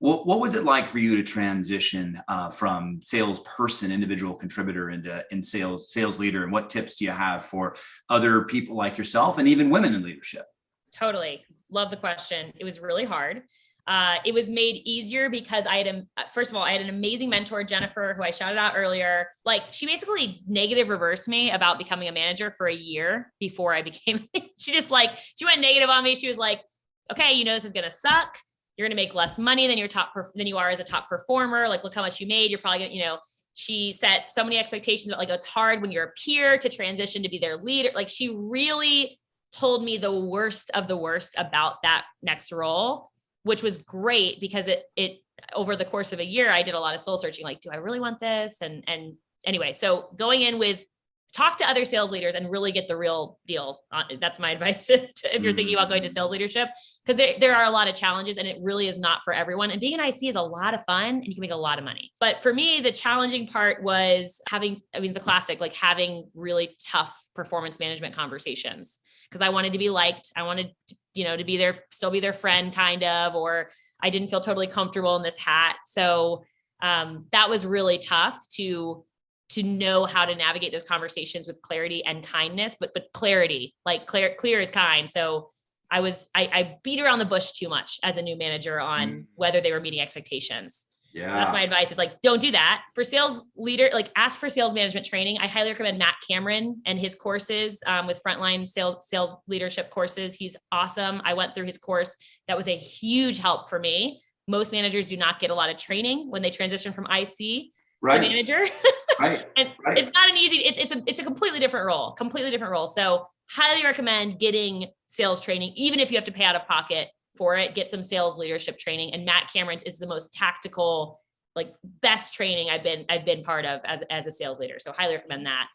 What was it like for you to transition from salesperson, individual contributor into sales leader? And what tips do you have for other people like yourself and even women in leadership? Totally. Love the question. It was really hard. It was made easier because first of all, I had an amazing mentor, Jennifer, who I shouted out earlier. Like, she basically negative reversed me about becoming a manager for a year before I became, she went negative on me. She was like, okay, this is going to suck. You're going to make less money than than you are as a top performer. Like, look how much you made. You're probably going to, she set so many expectations about, like, it's hard when you're a peer to transition to be their leader. Like, she really told me the worst of the worst about that next role, which was great because it over the course of a year, I did a lot of soul searching. Like, do I really want this? And anyway, so going in with, talk to other sales leaders and really get the real deal. That's my advice if you're thinking about going to sales leadership, because there are a lot of challenges and it really is not for everyone. And being an IC is a lot of fun and you can make a lot of money. But for me, the challenging part was the classic, like having really tough performance management conversations, because I wanted to be liked. I wanted to, to be there, still be their friend kind of, or I didn't feel totally comfortable in this hat. So that was really tough to know how to navigate those conversations with clarity and kindness, but clarity, like clear is kind. So I beat around the bush too much as a new manager on whether they were meeting expectations. Yeah. So that's my advice, is like, don't do that. For sales leader, like, ask for sales management training. I highly recommend Matt Cameron and his courses with frontline sales leadership courses. He's awesome. I went through his course. That was a huge help for me. Most managers do not get a lot of training when they transition from IC to manager. Right. And it's not an easy, it's a completely different role. So highly recommend getting sales training, even if you have to pay out of pocket for it. Get some sales leadership training. And Matt Cameron's is the most tactical, like, best training I've been part of as a sales leader. So highly recommend that.